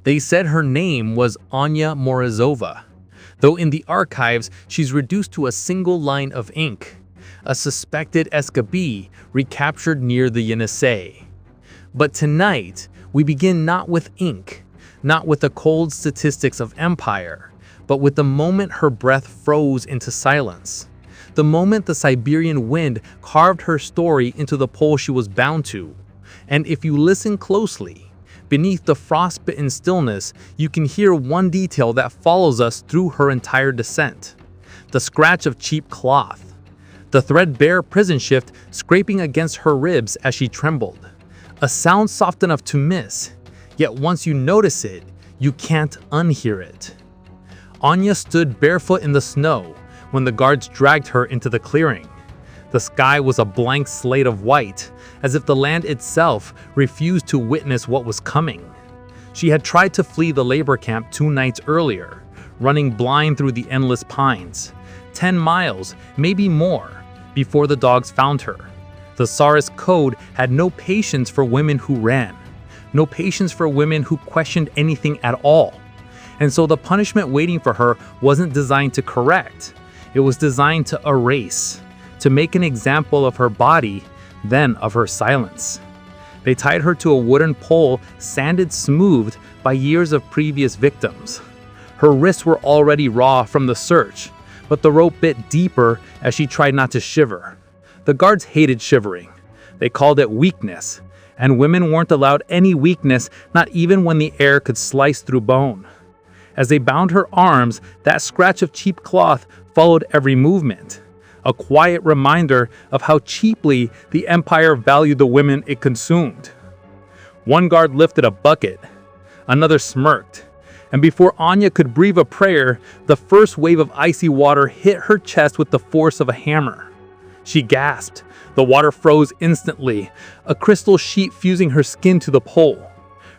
They said her name was Anya Morozova, though in the archives she's reduced to a single line of ink, a suspected escapee recaptured near the Yenisei. But tonight, we begin not with ink, not with the cold statistics of empire, but with the moment her breath froze into silence. The moment the Siberian wind carved her story into the pole she was bound to. And if you listen closely, beneath the frostbitten stillness, you can hear one detail that follows us through her entire descent. The scratch of cheap cloth. The threadbare prison shift scraping against her ribs as she trembled. A sound soft enough to miss, yet once you notice it, you can't unhear it. Anya stood barefoot in the snow when the guards dragged her into the clearing. The sky was a blank slate of white, as if the land itself refused to witness what was coming. She had tried to flee the labor camp 2 nights earlier, running blind through the endless pines. 10 miles, maybe more, before the dogs found her. The Tsarist code had no patience for women who ran, no patience for women who questioned anything at all. And so the punishment waiting for her wasn't designed to correct. It was designed to erase, to make an example of her body, then of her silence. They tied her to a wooden pole sanded smooth by years of previous victims. Her wrists were already raw from the search, but the rope bit deeper as she tried not to shiver. The guards hated shivering. They called it weakness, and women weren't allowed any weakness, not even when the air could slice through bone. As they bound her arms, that scratch of cheap cloth followed every movement, a quiet reminder of how cheaply the empire valued the women it consumed. One guard lifted a bucket, another smirked, and before Anya could breathe a prayer, the first wave of icy water hit her chest with the force of a hammer. She gasped. The water froze instantly, a crystal sheet fusing her skin to the pole.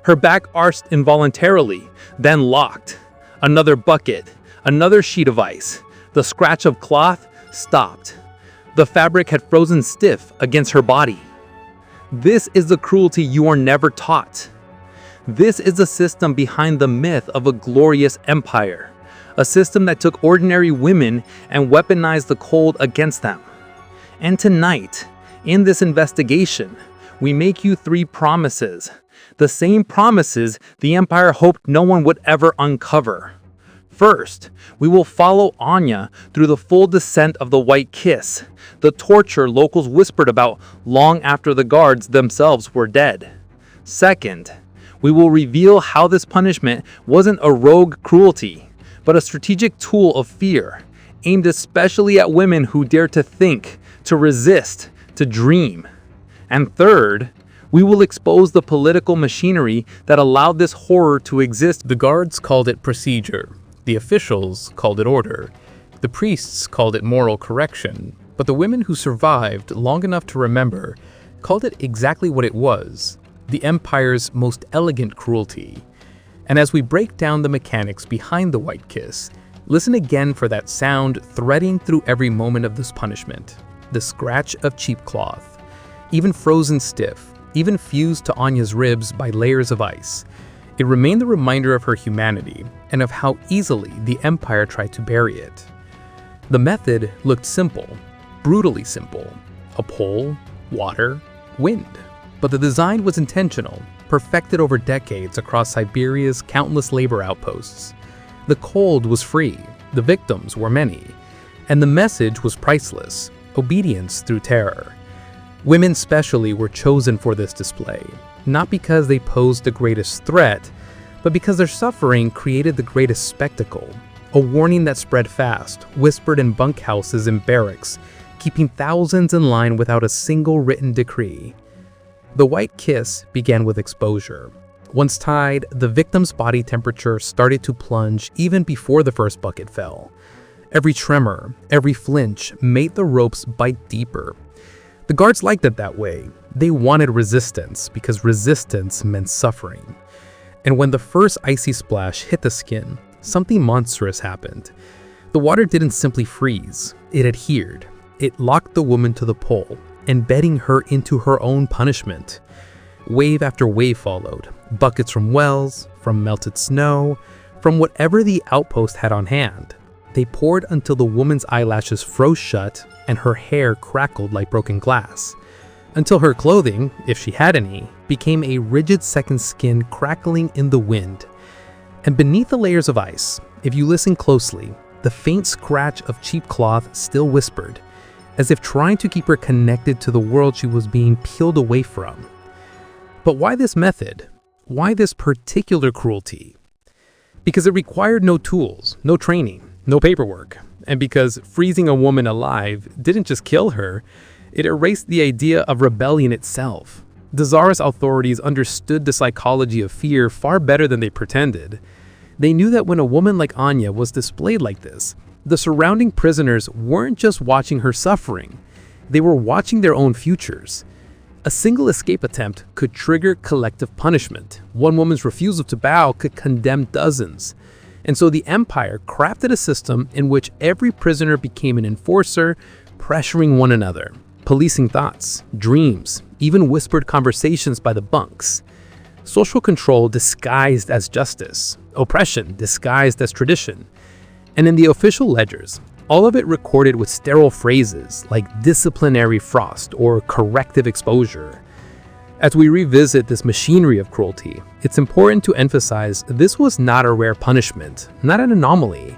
Her back arched involuntarily, then locked. Another bucket, another sheet of ice. The scratch of cloth stopped. The fabric had frozen stiff against her body. This is the cruelty you are never taught. This is the system behind the myth of a glorious empire, a system that took ordinary women and weaponized the cold against them. And tonight, in this investigation, we make you 3 promises. The same promises the empire hoped no one would ever uncover. First, we will follow Anya through the full descent of the White Kiss, the torture locals whispered about long after the guards themselves were dead. Second, we will reveal how this punishment wasn't a rogue cruelty, but a strategic tool of fear, aimed especially at women who dare to think, to resist, to dream. And third, we will expose the political machinery that allowed this horror to exist. The guards called it procedure. The officials called it order. The priests called it moral correction. But the women who survived long enough to remember called it exactly what it was, the empire's most elegant cruelty. And as we break down the mechanics behind the White Kiss, listen again for that sound threading through every moment of this punishment. The scratch of cheap cloth, even frozen stiff, even fused to Anya's ribs by layers of ice. It remained the reminder of her humanity and of how easily the empire tried to bury it. The method looked simple, brutally simple. A pole, water, wind. But the design was intentional, perfected over decades across Siberia's countless labor outposts. The cold was free, the victims were many, and the message was priceless: obedience through terror. Women specially were chosen for this display, not because they posed the greatest threat, but because their suffering created the greatest spectacle, a warning that spread fast, whispered in bunkhouses and barracks, keeping thousands in line without a single written decree. The White Kiss began with exposure. Once tied, the victim's body temperature started to plunge even before the first bucket fell. Every tremor, every flinch made the ropes bite deeper. The guards liked it that way. They wanted resistance because resistance meant suffering. And when the first icy splash hit the skin, something monstrous happened. The water didn't simply freeze, it adhered. It locked the woman to the pole, embedding her into her own punishment. Wave after wave followed. Buckets from wells, from melted snow, from whatever the outpost had on hand. They poured until the woman's eyelashes froze shut and her hair crackled like broken glass. Until her clothing, if she had any, became a rigid second skin crackling in the wind. And beneath the layers of ice, if you listen closely, the faint scratch of cheap cloth still whispered, as if trying to keep her connected to the world she was being peeled away from. But why this method? Why this particular cruelty? Because it required no tools, no training, no paperwork, and because freezing a woman alive didn't just kill her, it erased the idea of rebellion itself. The Tsarist authorities understood the psychology of fear far better than they pretended. They knew that when a woman like Anya was displayed like this, the surrounding prisoners weren't just watching her suffering, they were watching their own futures. A single escape attempt could trigger collective punishment. One woman's refusal to bow could condemn dozens. And so the empire crafted a system in which every prisoner became an enforcer, pressuring one another, policing thoughts, dreams, even whispered conversations by the bunks. Social control disguised as justice, oppression disguised as tradition. And in the official ledgers, all of it recorded with sterile phrases like disciplinary frost or corrective exposure. As we revisit this machinery of cruelty, it's important to emphasize this was not a rare punishment, not an anomaly.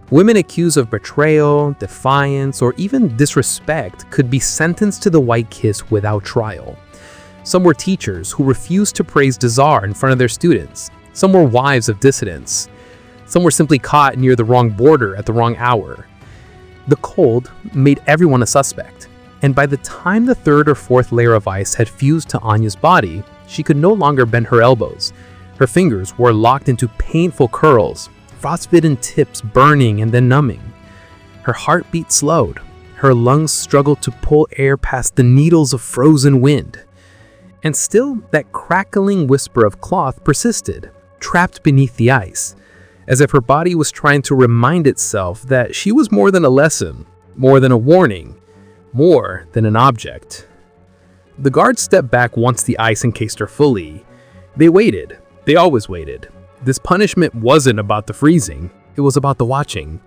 Women accused of betrayal, defiance, or even disrespect could be sentenced to the white kiss without trial. Some were teachers who refused to praise the Tsar in front of their students. Some were wives of dissidents. Some were simply caught near the wrong border at the wrong hour. The cold made everyone a suspect. And by the time the third or fourth layer of ice had fused to Anya's body, she could no longer bend her elbows. Her fingers were locked into painful curls, frostbitten tips burning and then numbing. Her heartbeat slowed. Her lungs struggled to pull air past the needles of frozen wind. And still, that crackling whisper of cloth persisted, trapped beneath the ice, as if her body was trying to remind itself that she was more than a lesson, more than a warning, more than an object. The guards stepped back once the ice encased her fully. They waited. They always waited. This punishment wasn't about the freezing. It was about the watching.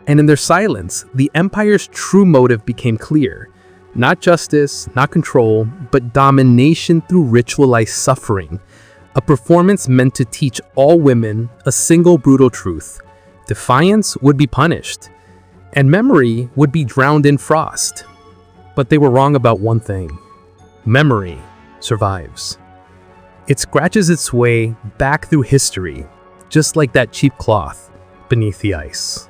And in their silence, the Empire's true motive became clear. Not justice, not control, but domination through ritualized suffering. A performance meant to teach all women a single brutal truth. Defiance would be punished, and memory would be drowned in frost. But they were wrong about one thing. Memory survives. It scratches its way back through history, just like that cheap cloth beneath the ice.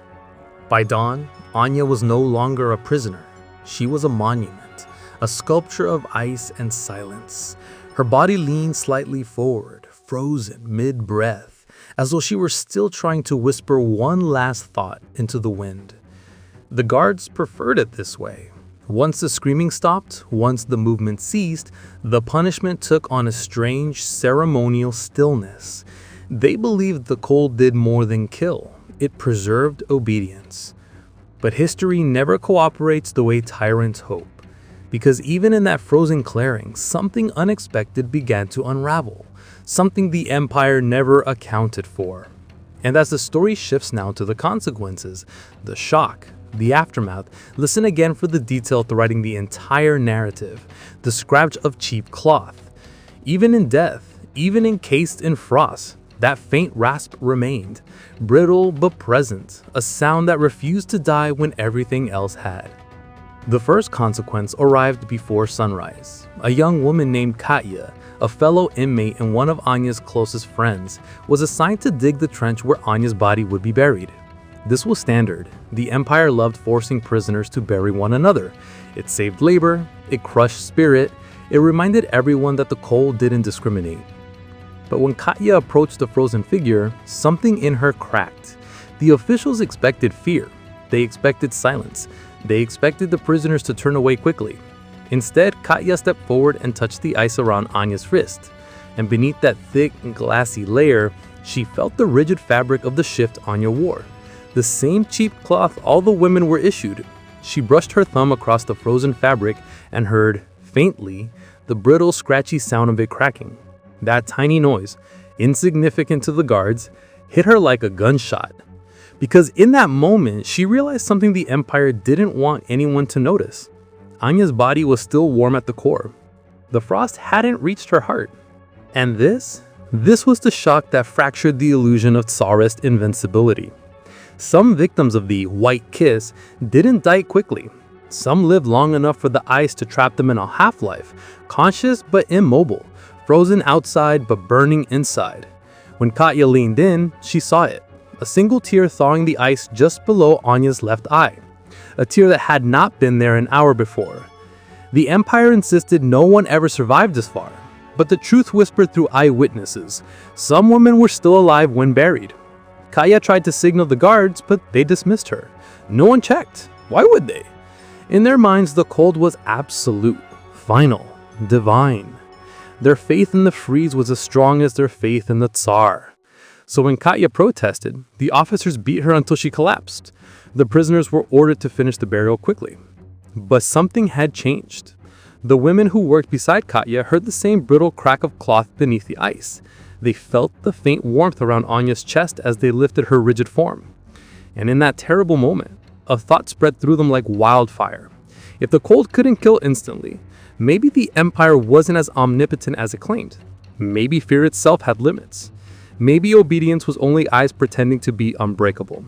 By dawn, Anya was no longer a prisoner. She was a monument, a sculpture of ice and silence. Her body leaned slightly forward, frozen mid-breath, as though she were still trying to whisper one last thought into the wind. The guards preferred it this way. Once the screaming stopped, once the movement ceased, the punishment took on a strange ceremonial stillness. They believed the cold did more than kill. It preserved obedience. But history never cooperates the way tyrants hope, because even in that frozen clearing, something unexpected began to unravel, something the Empire never accounted for. And as the story shifts now to the consequences, the shock, the aftermath, listen again for the detail threading the entire narrative, the scratch of cheap cloth. Even in death, even encased in frost, that faint rasp remained, brittle but present, a sound that refused to die when everything else had. The first consequence arrived before sunrise. A young woman named Katya, a fellow inmate and one of Anya's closest friends, was assigned to dig the trench where Anya's body would be buried. This was standard. The Empire loved forcing prisoners to bury one another. It saved labor, it crushed spirit, it reminded everyone that the cold didn't discriminate. But when Katya approached the frozen figure, something in her cracked. The officials expected fear. They expected silence. They expected the prisoners to turn away quickly. Instead, Katya stepped forward and touched the ice around Anya's wrist. And beneath that thick, glassy layer, she felt the rigid fabric of the shift Anya wore. The same cheap cloth all the women were issued. She brushed her thumb across the frozen fabric and heard, faintly, the brittle, scratchy sound of it cracking. That tiny noise, insignificant to the guards, hit her like a gunshot. Because in that moment, she realized something the Empire didn't want anyone to notice. Anya's body was still warm at the core. The frost hadn't reached her heart. And this was the shock that fractured the illusion of Tsarist invincibility. Some victims of the white kiss didn't die quickly. Some lived long enough for the ice to trap them in a half-life, conscious but immobile, frozen outside but burning inside. When Katya leaned in, she saw it. A single tear thawing the ice just below Anya's left eye. A tear that had not been there an hour before. The Empire insisted no one ever survived this far, but the truth whispered through eyewitnesses. Some women were still alive when buried. Katya tried to signal the guards, but they dismissed her. No one checked. Why would they? In their minds, the cold was absolute, final, divine. Their faith in the freeze was as strong as their faith in the Tsar. So when Katya protested, the officers beat her until she collapsed. The prisoners were ordered to finish the burial quickly. But something had changed. The women who worked beside Katya heard the same brittle crack of cloth beneath the ice. They felt the faint warmth around Anya's chest as they lifted her rigid form. And in that terrible moment, a thought spread through them like wildfire. If the cold couldn't kill instantly, maybe the Empire wasn't as omnipotent as it claimed. Maybe fear itself had limits. Maybe obedience was only eyes pretending to be unbreakable.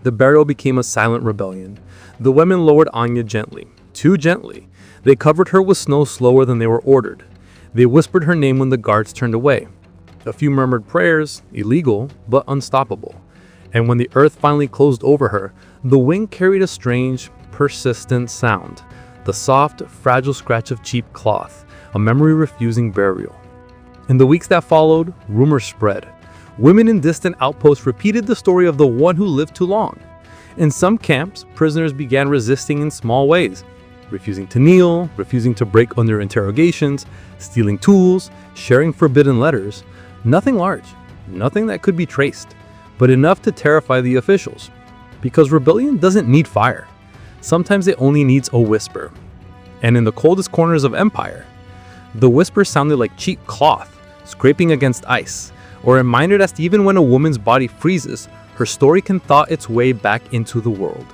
The burial became a silent rebellion. The women lowered Anya gently, too gently. They covered her with snow slower than they were ordered. They whispered her name when the guards turned away. A few murmured prayers, illegal but unstoppable. And when the earth finally closed over her, the wind carried a strange, persistent sound. The soft, fragile scratch of cheap cloth, a memory refusing burial. In the weeks that followed, rumors spread. Women in distant outposts repeated the story of the one who lived too long. In some camps, prisoners began resisting in small ways, refusing to kneel, refusing to break under interrogations, stealing tools, sharing forbidden letters. Nothing large, nothing that could be traced, but enough to terrify the officials. Because rebellion doesn't need fire. Sometimes it only needs a whisper. And in the coldest corners of Empire, the whisper sounded like cheap cloth scraping against ice, or a reminder that even when a woman's body freezes, her story can thaw its way back into the world.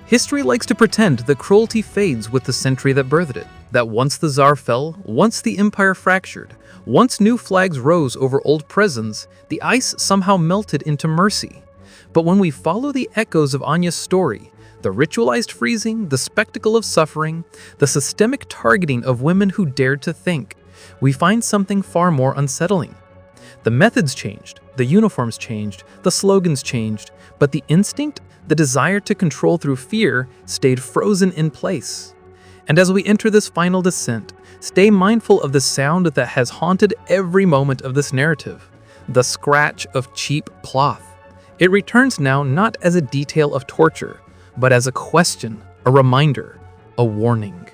History likes to pretend that cruelty fades with the century that birthed it, that once the Tsar fell, once the Empire fractured, once new flags rose over old prisons, the ice somehow melted into mercy. But when we follow the echoes of Anya's story, the ritualized freezing, the spectacle of suffering, the systemic targeting of women who dared to think, we find something far more unsettling. The methods changed, the uniforms changed, the slogans changed, but the instinct, the desire to control through fear, stayed frozen in place. And as we enter this final descent, stay mindful of the sound that has haunted every moment of this narrative, the scratch of cheap cloth. It returns now not as a detail of torture, but as a question, a reminder, a warning.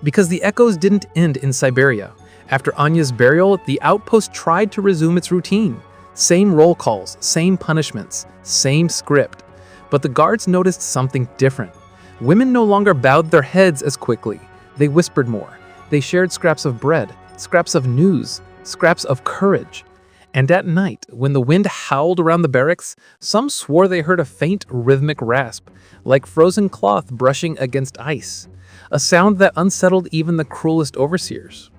Because the echoes didn't end in Siberia. After Anya's burial, the outpost tried to resume its routine. Same roll calls, same punishments, same script. But the guards noticed something different. Women no longer bowed their heads as quickly. They whispered more. They shared scraps of bread, scraps of news, scraps of courage. And at night, when the wind howled around the barracks, some swore they heard a faint rhythmic rasp, like frozen cloth brushing against ice, a sound that unsettled even the cruelest overseers.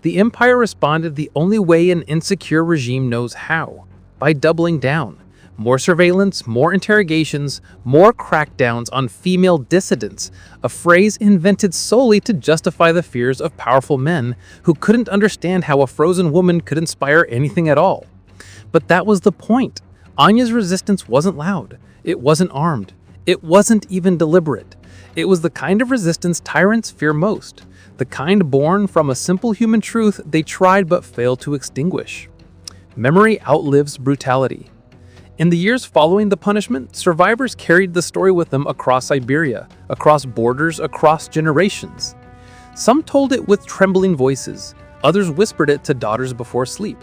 The Empire responded the only way an insecure regime knows how, by doubling down. More surveillance, more interrogations, more crackdowns on female dissidents, a phrase invented solely to justify the fears of powerful men who couldn't understand how a frozen woman could inspire anything at all. But that was the point. Anya's resistance wasn't loud. It wasn't armed. It wasn't even deliberate. It was the kind of resistance tyrants fear most, the kind born from a simple human truth they tried but failed to extinguish. Memory outlives brutality. In the years following the punishment, survivors carried the story with them across Siberia, across borders, across generations. Some told it with trembling voices, others whispered it to daughters before sleep.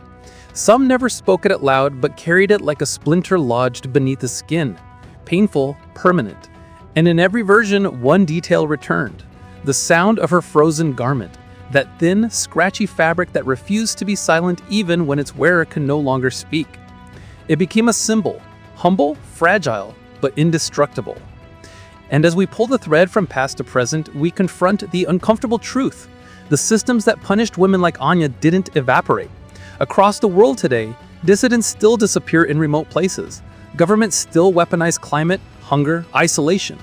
Some never spoke it out loud but carried it like a splinter lodged beneath the skin, painful, permanent. And in every version, one detail returned: the sound of her frozen garment, that thin, scratchy fabric that refused to be silent even when its wearer can no longer speak. It became a symbol, humble, fragile, but indestructible. And as we pull the thread from past to present, we confront the uncomfortable truth. The systems that punished women like Anya didn't evaporate. Across the world today, dissidents still disappear in remote places. Governments still weaponize climate, hunger, isolation.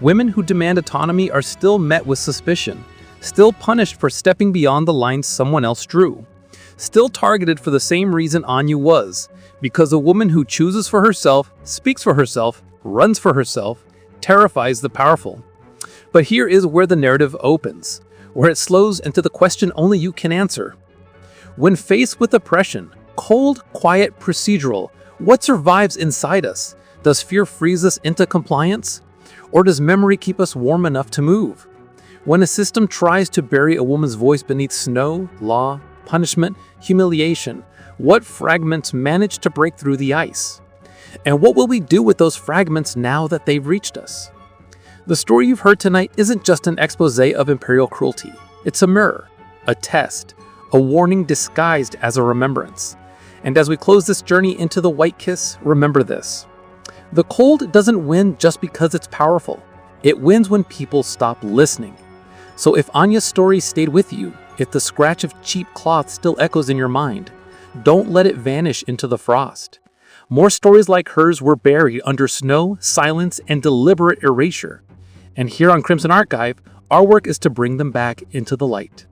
Women who demand autonomy are still met with suspicion, still punished for stepping beyond the lines someone else drew, still targeted for the same reason Anya was, because a woman who chooses for herself, speaks for herself, runs for herself, terrifies the powerful. But here is where the narrative opens, where it slows into the question only you can answer. When faced with oppression, cold, quiet, procedural, what survives inside us? Does fear freeze us into compliance? Or does memory keep us warm enough to move? When a system tries to bury a woman's voice beneath snow, law, punishment, humiliation, what fragments manage to break through the ice? And what will we do with those fragments now that they've reached us? The story you've heard tonight isn't just an expose of imperial cruelty. It's a mirror, a test, a warning disguised as a remembrance. And as we close this journey into the White Kiss, remember this. The cold doesn't win just because it's powerful. It wins when people stop listening. So if Anya's story stayed with you, if the scratch of cheap cloth still echoes in your mind, don't let it vanish into the frost. More stories like hers were buried under snow, silence, and deliberate erasure. And here on Crimson Archive, our work is to bring them back into the light.